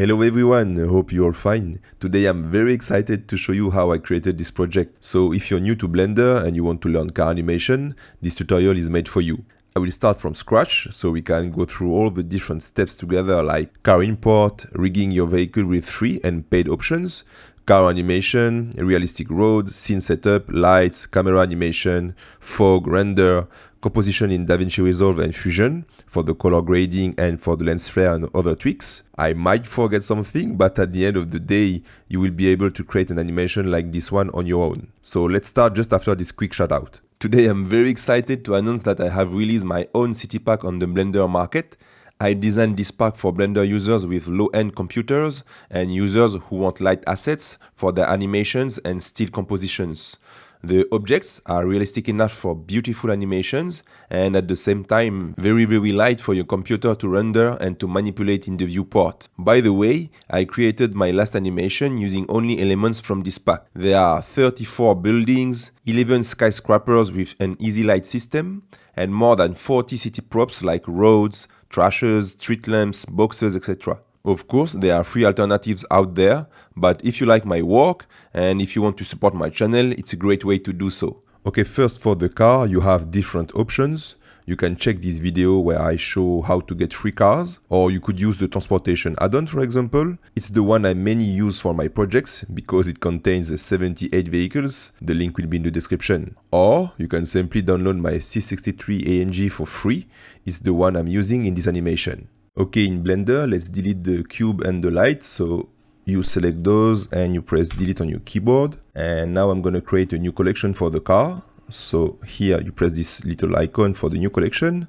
Hello everyone, hope you're all fine. Today I'm very excited to show you how I created this project. So if you're new to Blender and you want to learn car animation, this tutorial is made for you. I will start from scratch so we can go through all the different steps together, like car import, rigging your vehicle with free and paid options, car animation, realistic road, scene setup, lights, camera animation, fog, render, composition in DaVinci Resolve and Fusion for the color grading and for the lens flare and other tweaks. I might forget something, but at the end of the day, you will be able to create an animation like this one on your own. So let's start just after this quick shout out. Today I'm very excited to announce that I have released my own city pack on the Blender market. I designed this pack for Blender users with low-end computers and users who want light assets for their animations and still compositions. The objects are realistic enough for beautiful animations and at the same time very light for your computer to render and to manipulate in the viewport. By the way, I created my last animation using only elements from this pack. There are 34 buildings, 11 skyscrapers with an easy light system, and more than 40 city props like roads, trashes, street lamps, boxes, etc. Of course, there are free alternatives out there, but if you like my work and if you want to support my channel, it's a great way to do so. Okay, first for the car, you have different options. You can check this video where I show how to get free cars, or you could use the transportation add-on, for example. It's the one I mainly use for my projects because it contains 78 vehicles. The link will be in the description. Or you can simply download my C63 ANG for free. It's the one I'm using in this animation. Okay, in Blender, let's delete the cube and the light. So you select those and you press delete on your keyboard. And now I'm going to create a new collection for the car. So here you press this little icon for the new collection.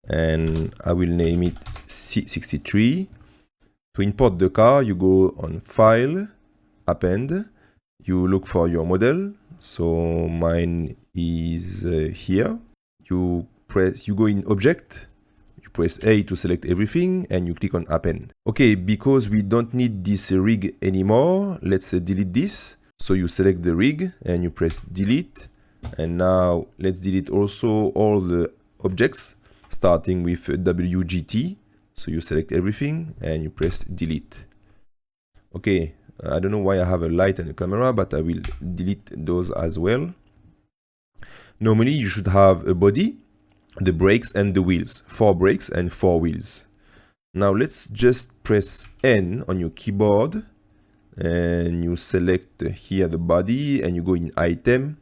And I will name it C63. To import the car, you go on File, Append. You look for your model. So mine is here. You go in Object. Press A to select everything and you click on Append. Okay, because we don't need this rig anymore, let's delete this. So you select the rig and you press delete. And now let's delete also all the objects starting with WGT. So you select everything and you press delete. Okay, I don't know why I have a light and a camera, but I will delete those as well. Normally you should have a body, the brakes and the wheels, 4 brakes and 4 wheels. Now let's just press N on your keyboard and you select here the body and you go in item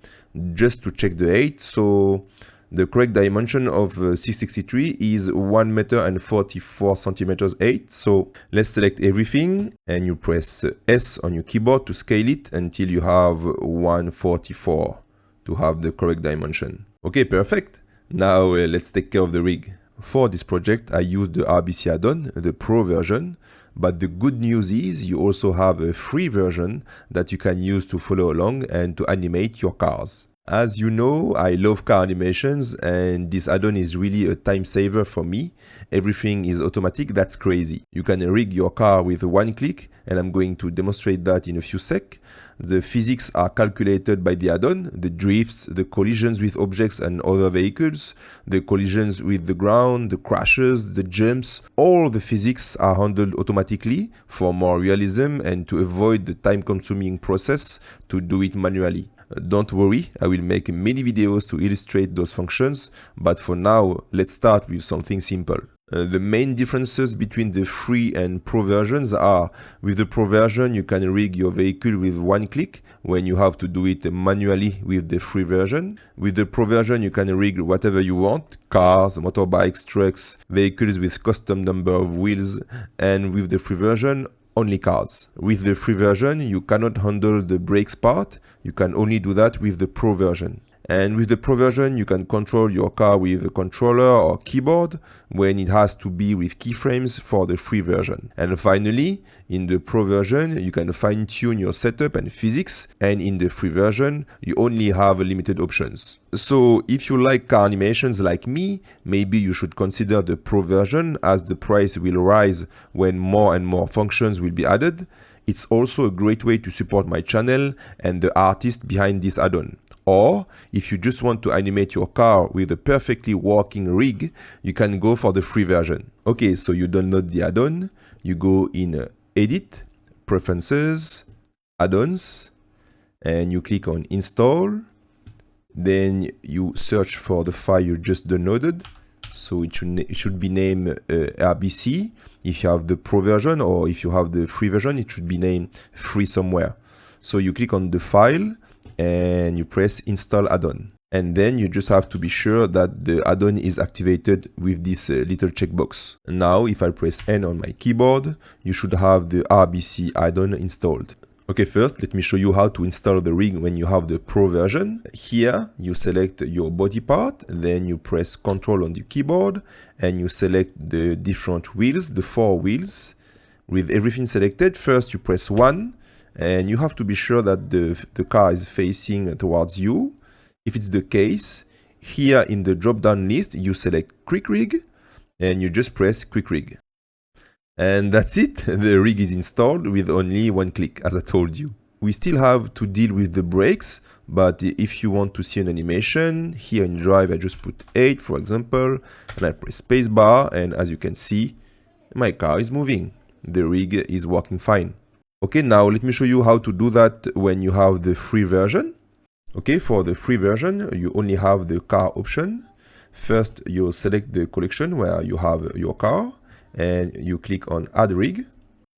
just to check the height. So the correct dimension of C63 is 1 meter and 44 centimeters height. So let's select everything and you press S on your keyboard to scale it until you have 144 to have the correct dimension. Okay, perfect. Now let's take care of the rig. For this project I used the RBC add-on, the Pro version, but the good news is you also have a free version that you can use to follow along and to animate your cars. As you know, I love car animations and this add-on is really a time saver for me. Everything is automatic, that's crazy. You can rig your car with one click and I'm going to demonstrate that in a few seconds. The physics are calculated by the add-on, the drifts, the collisions with objects and other vehicles, the collisions with the ground, the crashes, the jumps. All the physics are handled automatically for more realism and to avoid the time-consuming process to do it manually. Don't worry, I will make many videos to illustrate those functions, but for now, let's start with something simple. The main differences between the free and pro versions are, with the pro version you can rig your vehicle with one click when you have to do it manually with the free version. With the pro version you can rig whatever you want, cars, motorbikes, trucks, vehicles with custom number of wheels, and with the free version only cars. With the free version you cannot handle the brakes part, you can only do that with the pro version. And with the Pro version, you can control your car with a controller or keyboard when it has to be with keyframes for the free version. And finally, in the Pro version, you can fine-tune your setup and physics, and in the free version, you only have limited options. So if you like car animations like me, maybe you should consider the Pro version as the price will rise when more and more functions will be added. It's also a great way to support my channel and the artist behind this add-on. Or, if you just want to animate your car with a perfectly working rig, you can go for the free version. Okay, so you download the add-on, you go in Edit, Preferences, Add-ons, and you click on Install. Then you search for the file you just downloaded. So it should be named RBC if you have the Pro version, or if you have the free version, it should be named free somewhere. So you click on the file and you press Install Add-on. And then you just have to be sure that the add-on is activated with this little checkbox. Now, if I press N on my keyboard, you should have the RBC add-on installed. Okay, first, let me show you how to install the rig when you have the Pro version. Here, you select your body part, then you press Ctrl on the keyboard, and you select the different wheels, the 4 wheels. With everything selected, first you press 1, and you have to be sure that the car is facing towards you. If it's the case, here in the drop-down list, you select Quick Rig, and you just press Quick Rig. And that's it, the rig is installed with only one click, as I told you. We still have to deal with the brakes, but if you want to see an animation, here in Drive I just put 8 for example, and I press spacebar, and as you can see, my car is moving. The rig is working fine. Okay, now let me show you how to do that when you have the free version. Okay, for the free version, you only have the car option. First, you select the collection where you have your car, and you click on Add Rig.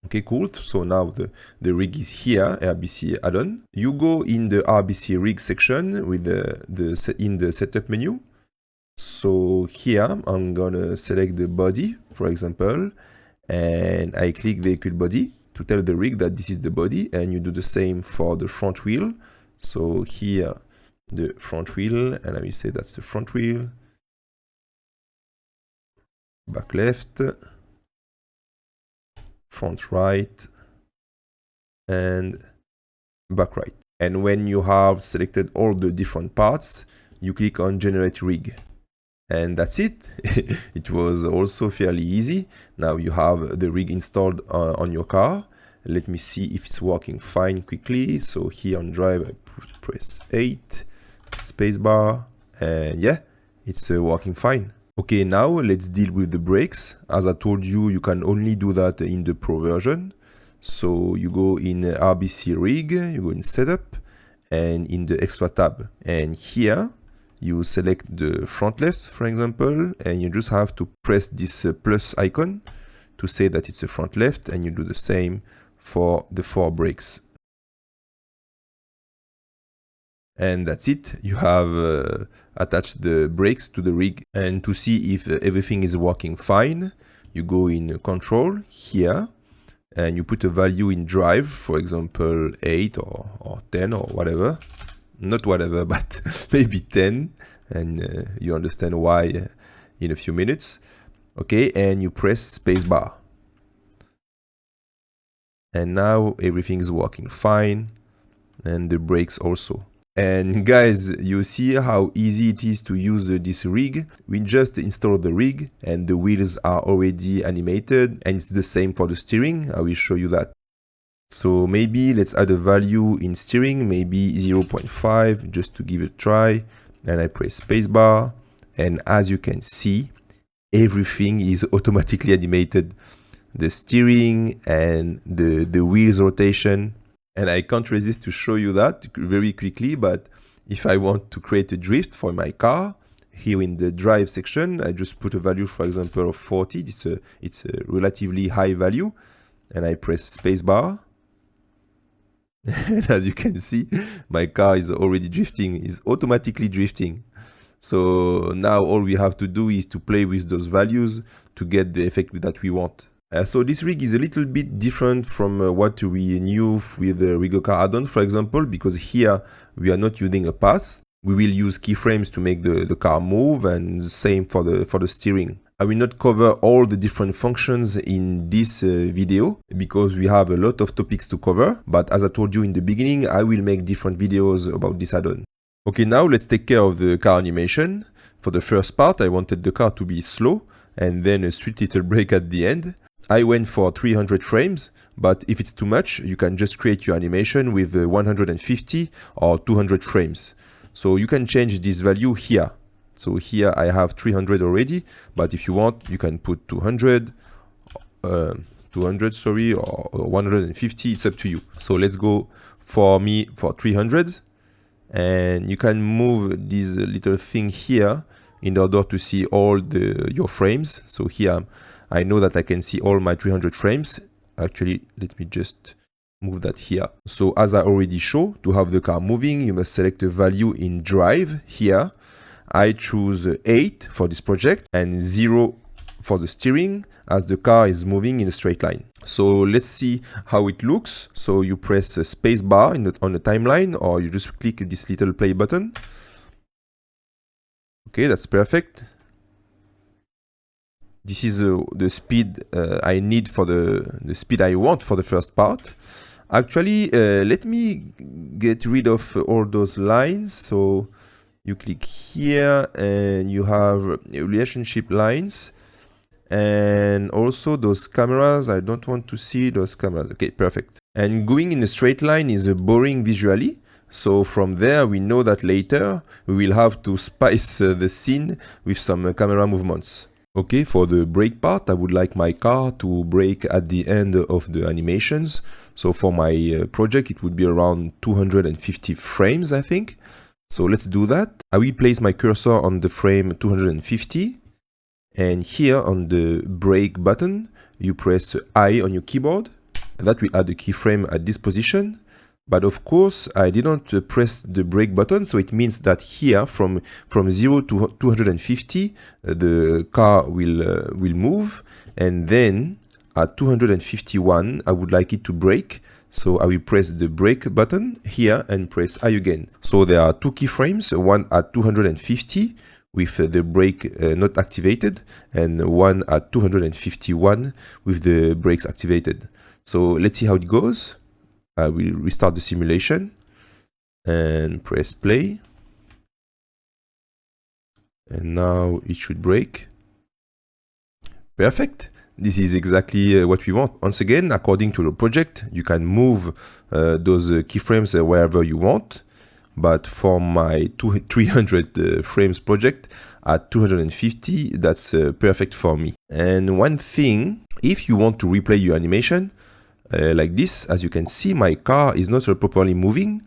Okay, cool. So now the rig is here, RBC add-on. You go in the RBC rig section with in the setup menu. So here I'm gonna select the body, for example, and I click vehicle body to tell the rig that this is the body, and you do the same for the front wheel. So here the front wheel, and I will say that's the front wheel. Back left, front right, and back right. And when you have selected all the different parts, you click on Generate Rig. And that's it. It was also fairly easy. Now you have the rig installed on your car. Let me see if it's working fine quickly. So here on Drive, I press 8, spacebar, and yeah, it's working fine. Okay, now let's deal with the brakes. As I told you, you can only do that in the Pro version. So you go in RBC rig, you go in setup, and in the extra tab. And here, you select the front left, for example, and you just have to press this plus icon to say that it's the front left, and you do the same for the 4 brakes. And that's it. You have attached the brakes to the rig. And to see if everything is working fine, you go in Control here, and you put a value in Drive, for example 8 or 10 or whatever. Not whatever, but maybe 10, and you understand why in a few minutes. Okay, and you press spacebar. And now everything is working fine, and the brakes also. And guys, you see how easy it is to use this rig. We just install the rig, and the wheels are already animated, and it's the same for the steering. I will show you that. So maybe let's add a value in steering, maybe 0.5, just to give it a try. And I press spacebar, and as you can see, everything is automatically animated. The steering and the wheels rotation. And I can't resist to show you that very quickly, but if I want to create a drift for my car, here in the drive section, I just put a value, for example, of 40. It's a relatively high value, and I press spacebar. And as you can see, my car is already drifting, is automatically drifting. So now all we have to do is to play with those values to get the effect that we want. So this rig is a little bit different from what we knew with the Rigocar add-on, for example, because here we are not using a path. We will use keyframes to make the car move, and the same for the steering. I will not cover all the different functions in this video because we have a lot of topics to cover, but as I told you in the beginning, I will make different videos about this add-on. Okay, now let's take care of the car animation. For the first part, I wanted the car to be slow and then a sweet little break at the end. I went for 300 frames, but if it's too much, you can just create your animation with 150 or 200 frames. So you can change this value here. So here I have 300 already, but if you want, you can put 200, 200, sorry, or 150, it's up to you. So let's go for 300, and you can move this little thing here in order to see all your frames. So here I know that I can see all my 300 frames. Actually, let me just move that here. So as I already showed, to have the car moving, you must select a value in drive here. I choose 8 for this project and 0 for the steering, as the car is moving in a straight line. So let's see how it looks. So you press space bar on the timeline, or you just click this little play button. Okay, that's perfect. This is the speed I need for the speed I want for the first part. Actually, let me get rid of all those lines. So you click here and you have relationship lines. And also those cameras, I don't want to see those cameras. Okay, perfect. And going in a straight line is boring visually. So from there, we know that later we will have to spice the scene with some camera movements. Okay, for the brake part, I would like my car to brake at the end of the animations. So for my project, it would be around 250 frames, I think. So let's do that. I will place my cursor on the frame 250. And here on the brake button, you press I on your keyboard. That will add a keyframe at this position. But of course, I didn't press the brake button, so it means that here, from 0 to 250, the car will move, and then at 251, I would like it to brake. So I will press the brake button here and press I again. So there are 2 keyframes, one at 250 with the brake not activated, and one at 251 with the brakes activated. So let's see how it goes. I will restart the simulation and press play. And now it should brake. Perfect. This is exactly what we want. Once again, according to the project, you can move those keyframes wherever you want. But for my 300 frames project at 250, that's perfect for me. And one thing, if you want to replay your animation, like this, as you can see, my car is not properly moving.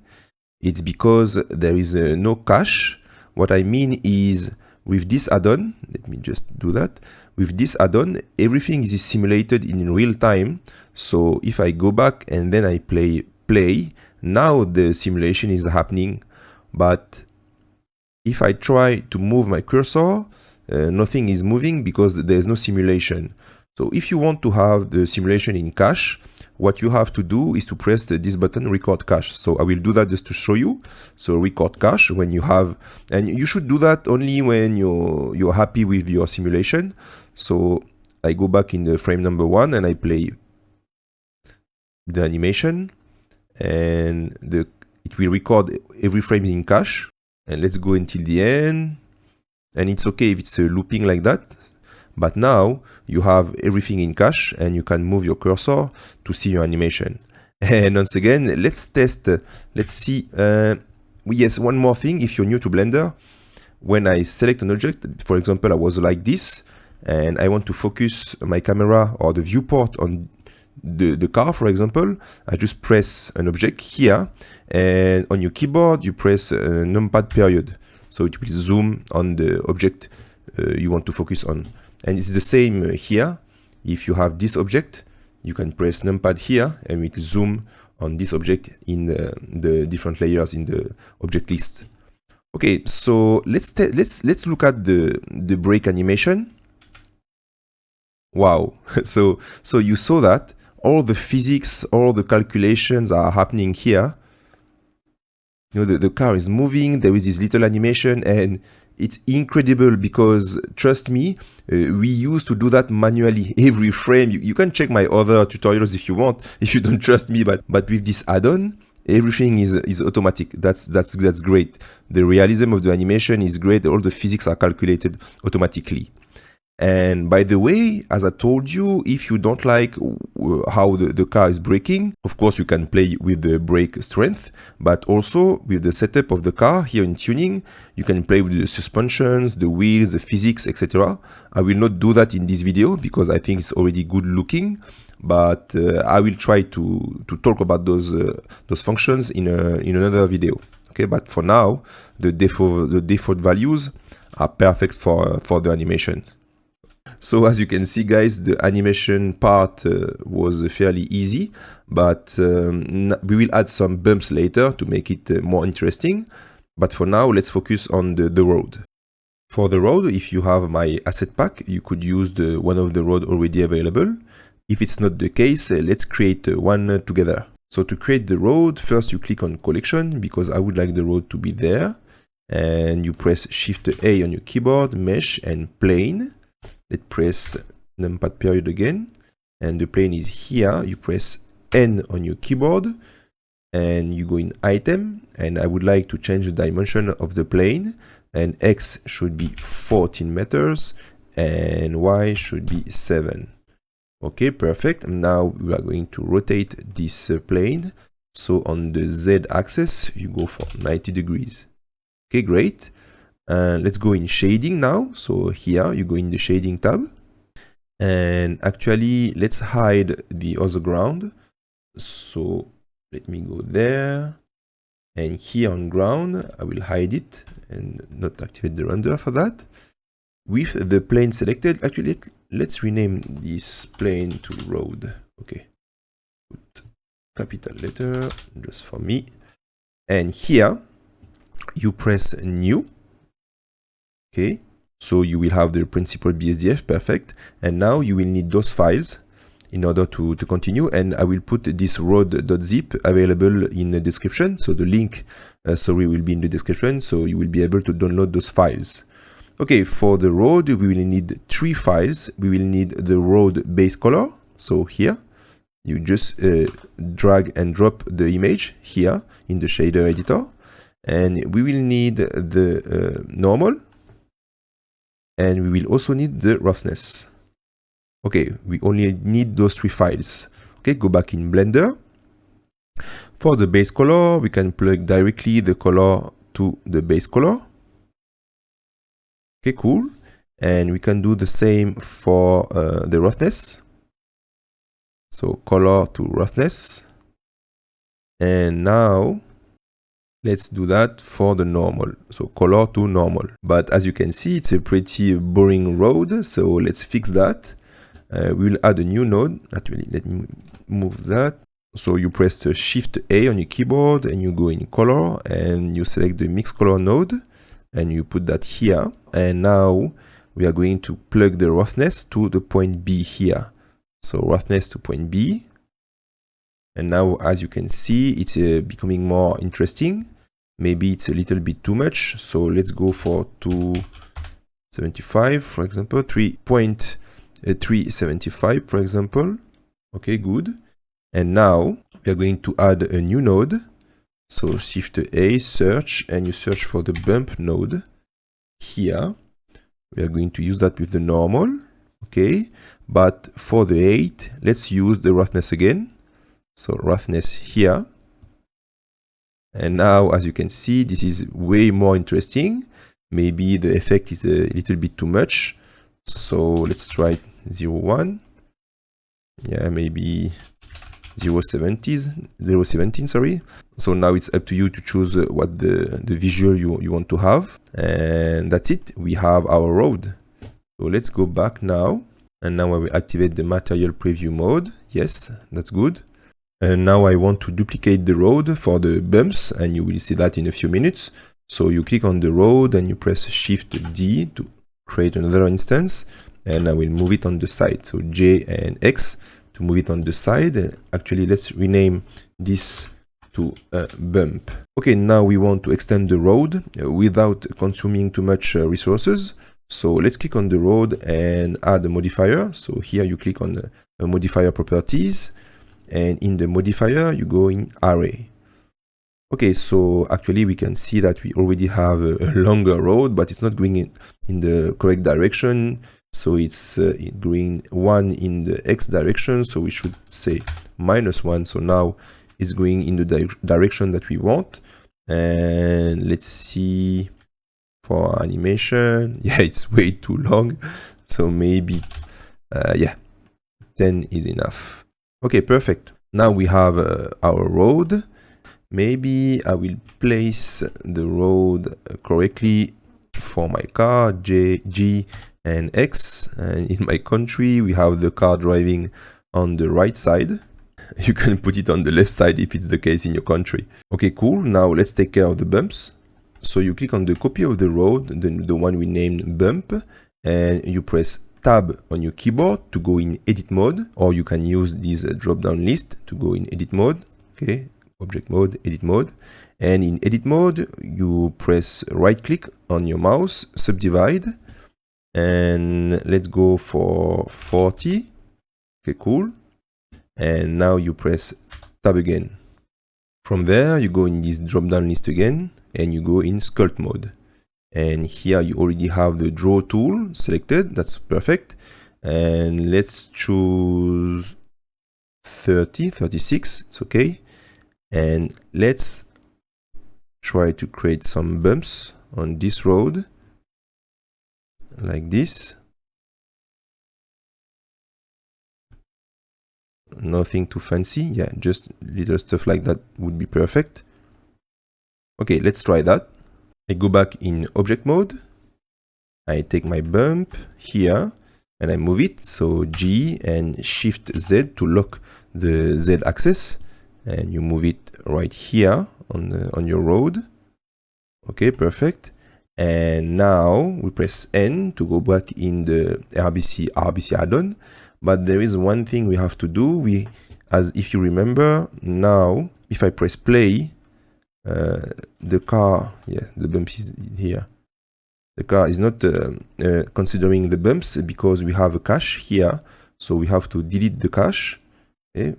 It's because there is no cache. What I mean is, with this add-on, let me just do that. With this add-on, everything is simulated in real time. So if I go back and then I play, now the simulation is happening. But if I try to move my cursor, nothing is moving because there is no simulation. So if you want to have the simulation in cache, what you have to do is to press this button, record cache. So I will do that just to show you. So record cache when you have, and you should do that only when you're happy with your simulation. So I go back in the frame number 1 and I play the animation, and it will record every frame in cache. And let's go until the end. And it's okay if it's looping like that. But now you have everything in cache and you can move your cursor to see your animation. And once again, let's test. Let's see. Yes, one more thing. If you're new to Blender, when I select an object, for example, I was like this, and I want to focus my camera or the viewport on the car, for example, I just press an object here, and on your keyboard, you press numpad period. So it will zoom on the object you want to focus on. And it's the same here. If you have this object, you can press numpad here and it will zoom on this object in the different layers in the object list. Okay, so let's look at the brake animation. Wow. So you saw that all the physics, all the calculations are happening here. You know, the car is moving, there is this little animation, and it's incredible because, trust me, we used to do that manually every frame. You can check my other tutorials if you want, if you don't trust me, but with this add-on, everything is automatic. That's great. The realism of the animation is great. All the physics are calculated automatically. And by the way, as I told you, if you don't like how the car is braking, of course you can play with the brake strength, but also with the setup of the car here in tuning, you can play with the suspensions, the wheels, the physics, etc. I will not do that in this video because I think it's already good looking, but I will try to talk about those functions in another video. Okay, but for now, the default values are perfect for the animation. So as you can see, guys, the animation part was fairly easy, but we will add some bumps later to make it more interesting. But for now, let's focus on the road. For the road, if you have my asset pack, you could use one of the road already available. If it's not the case, let's create one together. So to create the road, first you click on collection, because I would like the road to be there. And you press Shift A on your keyboard, mesh and plane. Let's press numpad period again. And the plane is here. You press N on your keyboard. And you go in item. And I would like to change the dimension of the plane. And X should be 14 meters. And Y should be 7. Okay, perfect. Now we are going to rotate this plane. So on the Z axis, you go for 90 degrees. Okay, great. Let's go in shading now. So here you go in the shading tab. And actually, let's hide the other ground. So let me go there. And here on ground, I will hide it and not activate the render for that. With the plane selected, actually, let's rename this plane to road. Okay, put capital letter just for me. And here you press new. Okay, so you will have the principal BSDF, perfect. And now you will need those files in order to continue. And I will put this road.zip available in the description. So the link, will be in the description. So you will be able to download those files. Okay, for the road, we will need 3 files. We will need the road base color. So here, you just drag and drop the image here in the shader editor. And we will need the normal. And we will also need the roughness. Okay, we only need those 3 files. Okay, go back in Blender. For the base color, we can plug directly the color to the base color. Okay, cool. And we can do the same for the roughness. So color to roughness. And now let's do that for the normal. So color to normal. But as you can see, it's a pretty boring road. So let's fix that. We will add a new node. Actually, let me move that. So you press the Shift A on your keyboard and you go in color and you select the mix color node. And you put that here. And now we are going to plug the roughness to the point B here. So roughness to point B. And now, as you can see, it's becoming more interesting. Maybe it's a little bit too much. So let's go for 275, for example, 3.375, for example. Okay, good. And now we are going to add a new node. So Shift A, search, and you search for the bump node here. We are going to use that with the normal, okay? But for the 8, let's use the roughness again. So roughness here. And now, as you can see, this is way more interesting. Maybe the effect is a little bit too much. So let's try 0.1. Yeah, maybe 0.17, sorry. So now it's up to you to choose what the visual you want to have. And that's it. We have our road. So let's go back now. And now I will activate the material preview mode. Yes, that's good. And now I want to duplicate the road for the bumps, and you will see that in a few minutes. So you click on the road and you press Shift D to create another instance. And I will move it on the side. So J and X to move it on the side. Actually, let's rename this to bump. Okay, now we want to extend the road without consuming too much resources. So let's click on the road and add a modifier. So here you click on the modifier properties, and in the modifier you go in array. Okay, so actually we can see that we already have a longer road, but it's not going in the correct direction. So it's going 1 in the X direction, so we should say -1. So now it's going in the direction that we want. And let's see for animation. Yeah, it's way too long. So maybe, yeah, 10 is enough. Okay, perfect. Now we have our road. Maybe I will place the road correctly for my car, J, G, and X. And in my country, we have the car driving on the right side. You can put it on the left side if it's the case in your country. Okay, cool. Now let's take care of the bumps. So you click on the copy of the road, the one we named bump, and you press Tab on your keyboard to go in edit mode, or you can use this drop down list to go in edit mode. Okay, object mode, edit mode. And in edit mode, you press right click on your mouse, subdivide, and let's go for 40. Okay, cool. And now you press tab again. From there, you go in this drop down list again, and you go in sculpt mode. And here you already have the draw tool selected. That's perfect. And let's choose 30, 36. It's okay. And let's try to create some bumps on this road like this. Nothing too fancy. Yeah, just little stuff like that would be perfect. Okay, let's try that. I go back in object mode. I take my bump here and I move it. So G and Shift Z to lock the Z axis. And you move it right here on your road. Okay, perfect. And now we press N to go back in the RBC add-on. But there is one thing we have to do. As if you remember, now if I press play, the car, yeah, the bump is here. The car is not considering the bumps because we have a cache here. So we have to delete the cache. Okay.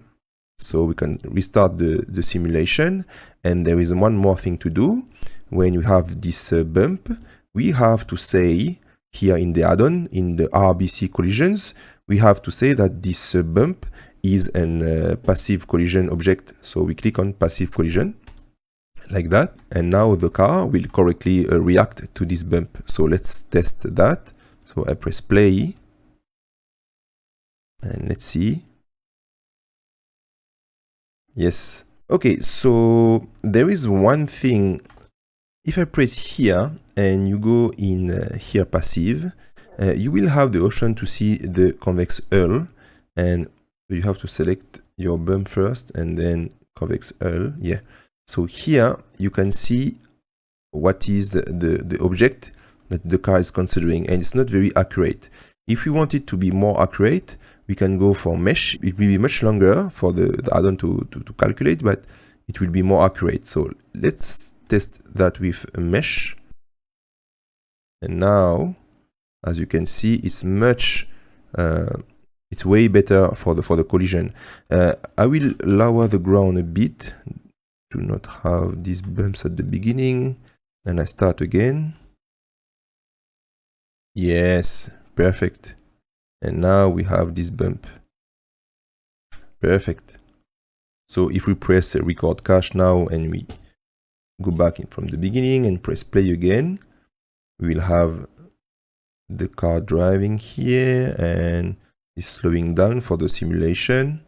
So we can restart the simulation. And there is one more thing to do. When you have this bump, we have to say here in the add-on, in the RBC collisions, we have to say that this bump is a passive collision object. So we click on passive collision like that. And now the car will correctly react to this bump. So let's test that. So I press play and let's see. Yes. Okay, so there is one thing. If I press here and you go in here passive, you will have the option to see the convex hull, and you have to select your bump first and then convex hull. Yeah. So here you can see what is the object that the car is considering, and it's not very accurate. If we want it to be more accurate, we can go for mesh. It will be much longer for the add-on to calculate, but it will be more accurate. So let's test that with a mesh. And now, as you can see, it's it's way better for the collision. I will lower the ground a bit to not have these bumps at the beginning. And I start again. Yes, perfect. And now we have this bump. Perfect. So if we press record cache now and we go back in from the beginning and press play again, we will have the car driving here and is slowing down for the simulation.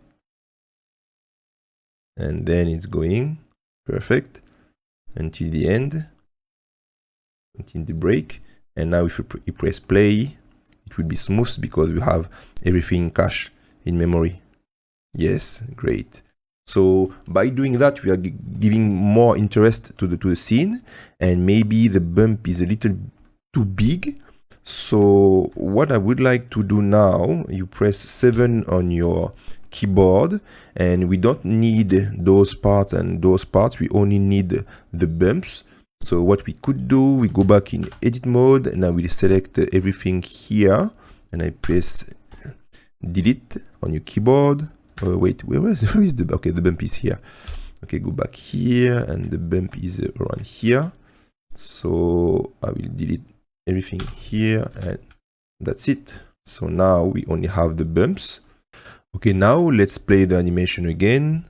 And then it's going perfect until the end, until the break. And now if you press play, it will be smooth because we have everything cached in memory. Yes, great. So by doing that, we are giving more interest to the scene, and maybe the bump is a little too big. So what I would like to do now, you press 7 on your keyboard, and we don't need those parts and those parts. We only need the bumps. So what we could do, we go back in edit mode, and I will select everything here, and I press delete on your keyboard. Wait, where is the, okay, the bump is here. Okay, go back here, and the bump is around here. So I will delete everything here, and that's it. So now we only have the bumps. Okay, now let's play the animation again.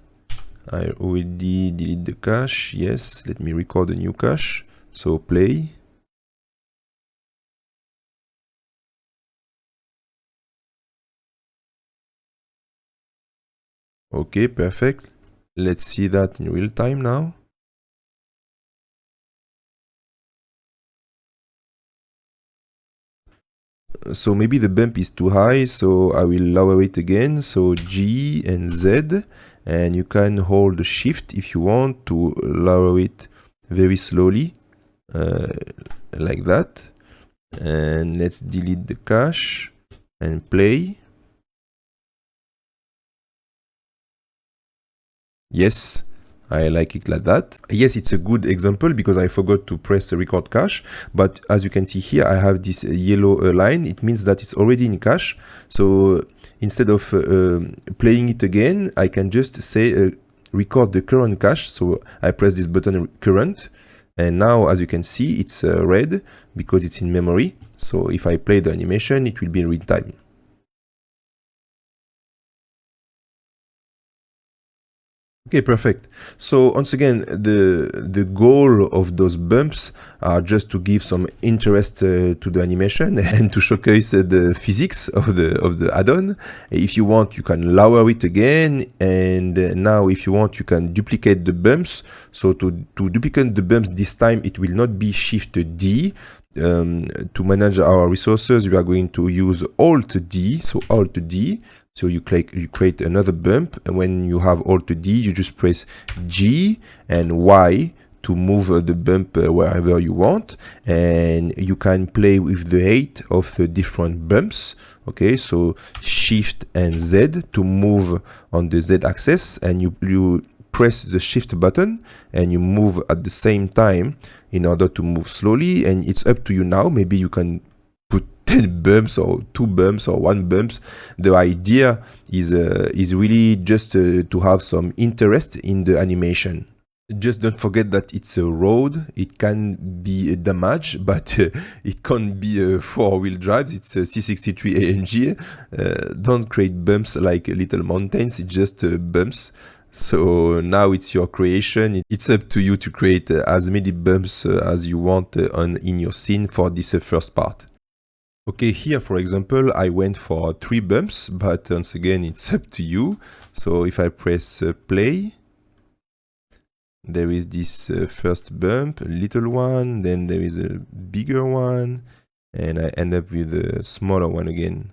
I already deleted the cache. Yes, let me record a new cache. So play. Okay, perfect. Let's see that in real time now. So maybe the bump is too high, so I will lower it again. So G and Z, and you can hold shift if you want to lower it very slowly, like that. And let's delete the cache and play. Yes, I like it like that. Yes, it's a good example because I forgot to press record cache. But as you can see here, I have this yellow line. It means that it's already in cache. So instead of playing it again, I can just say record the current cache. So I press this button current. And now, as you can see, it's red because it's in memory. So if I play the animation, it will be in real time. Okay, perfect. So once again, the goal of those bumps are just to give some interest to the animation and to showcase the physics of the add-on. If you want, you can lower it again, and now if you want, you can duplicate the bumps. So to duplicate the bumps this time, it will not be Shift D. To manage our resources, we are going to use Alt D. So Alt D. So you create another bump, and when you have Alt D, you just press G and Y to move the bump wherever you want, and you can play with the height of the different bumps. Okay, so Shift and Z to move on the Z axis, and you press the Shift button and you move at the same time in order to move slowly. And it's up to you now. Maybe you can put 10 bumps or 2 bumps or 1 bumps. The idea is really just to have some interest in the animation. Just don't forget that it's a road. It can be damaged, but it can't be a 4-wheel drive. It's a C63 AMG. Don't create bumps like little mountains. It's just bumps. So now it's your creation. It's up to you to create as many bumps as you want in your scene for this first part. Okay, here, for example, I went for 3 bumps, but once again, it's up to you. So if I press play, there is this first bump, a little one, then there is a bigger one, and I end up with a smaller one again.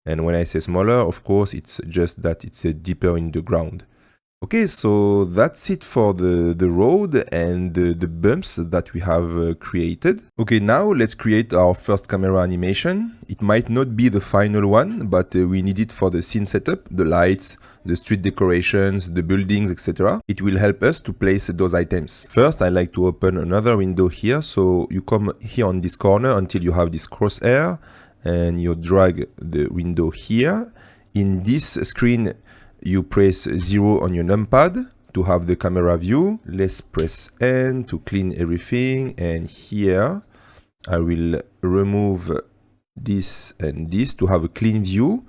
And when I say smaller, of course, it's just that it's deeper in the ground. Okay, so that's it for the road and the bumps that we have created. Okay, now let's create our first camera animation. It might not be the final one, but we need it for the scene setup, the lights, the street decorations, the buildings, etc. It will help us to place those items. First, I like to open another window here. So you come here on this corner until you have this crosshair, and you drag the window here. In this screen, you press 0 on your numpad to have the camera view. Let's press N to clean everything. And here I will remove this and this to have a clean view.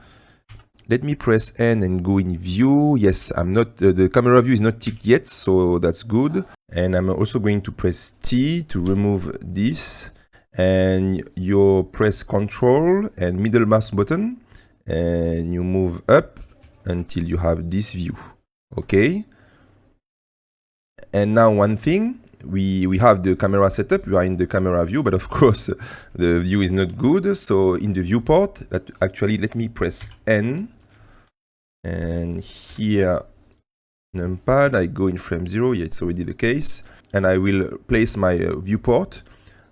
Let me press N and go in view. Yes, I'm not, the camera view is not ticked yet, so that's good. And I'm also going to press T to remove this. And you press Control and middle mouse button, and you move up until you have this view. Okay, and now one thing, we have the camera setup, we are in the camera view, but of course the view is not good. So in the viewport, actually let me press N, and here numpad, I go in frame 0. Yeah, it's already the case, and I will place my viewport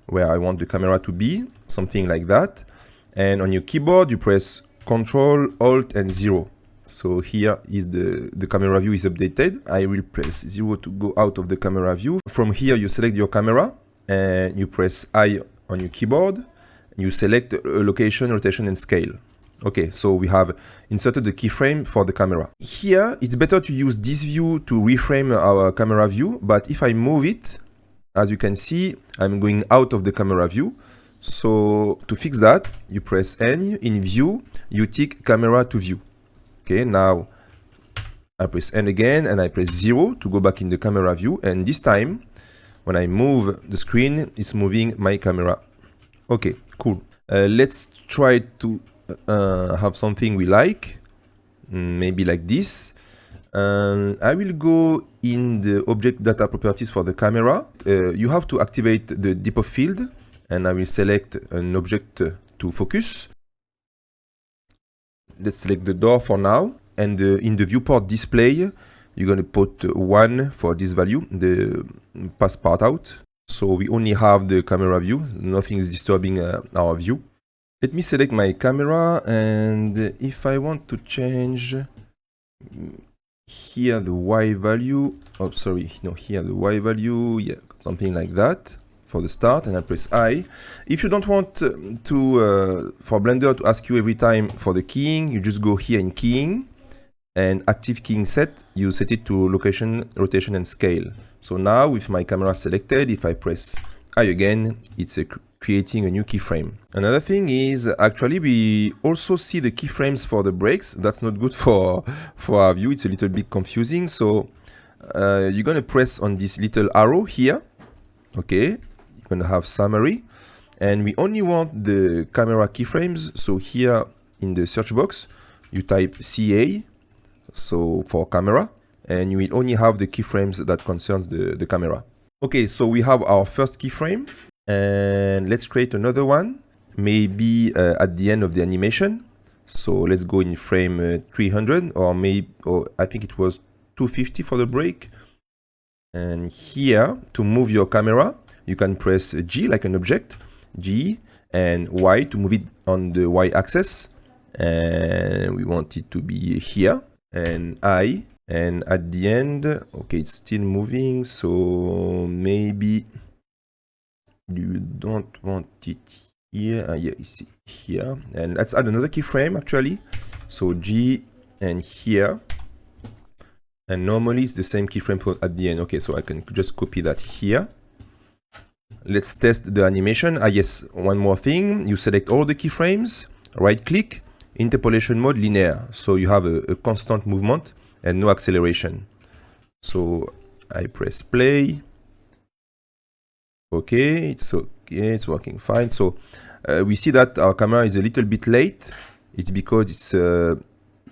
where I want the camera to be, something like that. And on your keyboard you press Control, Alt and 0. So here is the camera view is updated. I will press 0 to go out of the camera view. From here you select your camera and you press I on your keyboard. You select location, rotation and scale. Okay, so we have inserted the keyframe for the camera. Here it's better to use this view to reframe our camera view, but if I move it, as you can see, I'm going out of the camera view. So to fix that, you press N, in view, you tick camera to view. Okay, now I press N again and I press 0 to go back in the camera view. And this time, when I move the screen, it's moving my camera. Okay, cool. Let's try to have something we like. Maybe like this. I will go in the object data properties for the camera. You have to activate the depth of field, and I will select an object to focus. Let's select the door for now, and in the viewport display, you're going to put 1 for this value, the pass part out. So we only have the camera view, nothing is disturbing our view. Let me select my camera, and if I want to change here the Y value, oh sorry, no, here the Y value, yeah, something like that for the start, and I press I. If you don't want for Blender to ask you every time for the keying, you just go here in keying, and active keying set, you set it to location, rotation, and scale. So now with my camera selected, if I press I again, it's creating a new keyframe. Another thing is, actually we also see the keyframes for the brakes. That's not good for our view, it's a little bit confusing. So you're gonna press on this little arrow here, okay? You're gonna have summary, and we only want the camera keyframes. So here in the search box, you type CA, so for camera, and you will only have the keyframes that concerns the camera. Okay, so we have our first keyframe, and let's create another one, maybe at the end of the animation. So let's go in frame 300, or maybe, or I think it was 250 for the brake. And here, to move your camera, you can press G like an object, G, and Y to move it on the Y axis. And we want it to be here, and I. And at the end, okay, it's still moving, so maybe you don't want it here. Yeah, it's here. And let's add another keyframe actually. So G and here. And normally it's the same keyframe for at the end. Okay, so I can just copy that here. Let's test the animation. Yes, one more thing. You select all the keyframes, right click, interpolation mode linear. So you have a constant movement and no acceleration. So I press play. Okay, it's working fine. So we see that our camera is a little bit late. It's because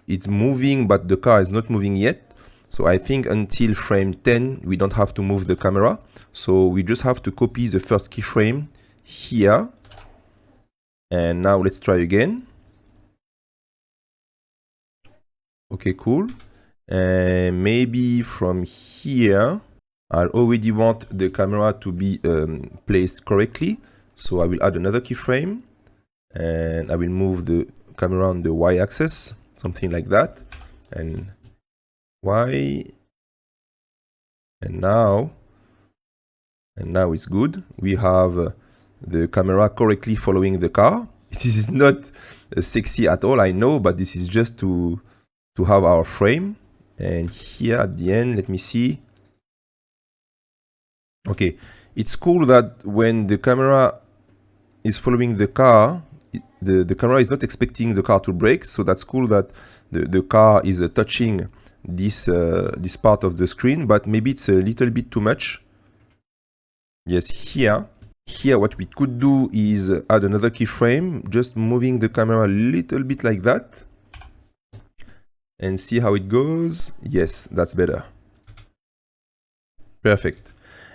it's moving, but the car is not moving yet. So I think until frame 10, we don't have to move the camera. So we just have to copy the first keyframe here. And now let's try again. Okay, cool. And maybe from here, I already want the camera to be placed correctly. So I will add another keyframe, and I will move the camera on the Y axis, something like that. And Y, and now it's good. We have the camera correctly following the car. It is not sexy at all, I know, but this is just to have our frame. And here at the end, let me see. Okay, it's cool that when the camera is following the car, the camera is not expecting the car to brake. So that's cool that the car is touching this part of the screen, but maybe it's a little bit too much. Yes, here what we could do is add another keyframe, just moving the camera a little bit like that, and see how it goes. Yes, that's better. Perfect.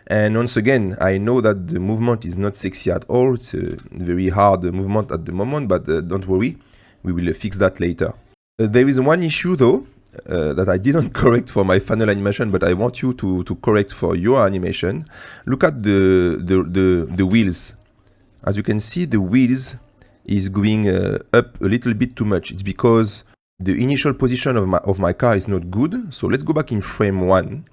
And once again, I know that the movement is not sexy at all. It's a very hard movement at the moment, but don't worry, we will fix that later. There is one issue though, that I didn't correct for my final animation, but I want you to correct for your animation. Look at the wheels. As you can see, the wheels is going up a little bit too much. It's because the initial position of my car is not good. So let's go back in frame 1.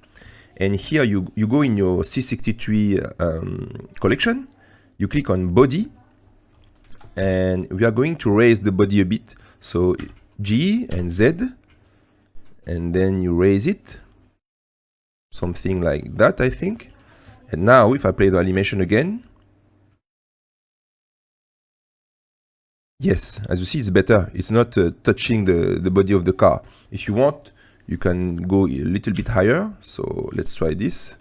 And here you go in your C63 collection, you click on body, and we are going to raise the body a bit. So G and Z, and then you raise it, something like that, I think. And now if I play the animation again, yes, as you see, it's better. It's not touching the body of the car. If you want, you can go a little bit higher. So let's try this.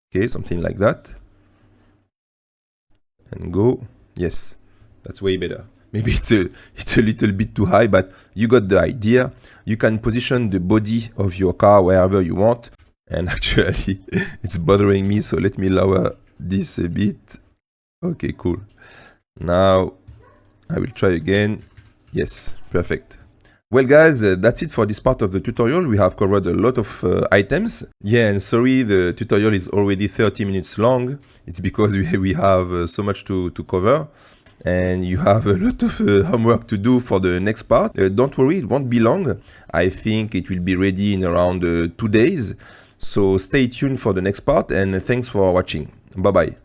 Okay, something like that. And go. Yes, that's way better. Maybe it's a little bit too high, but you got the idea. You can position the body of your car wherever you want. And actually, it's bothering me, so let me lower this a bit. Okay, cool. Now, I will try again. Yes, perfect. Well guys, that's it for this part of the tutorial. We have covered a lot of items. Yeah, and sorry, the tutorial is already 30 minutes long. It's because we have so much to cover. And you have a lot of homework to do for the next part. Don't worry, it won't be long. I think it will be ready in around 2 days. So stay tuned for the next part, and thanks for watching. Bye bye.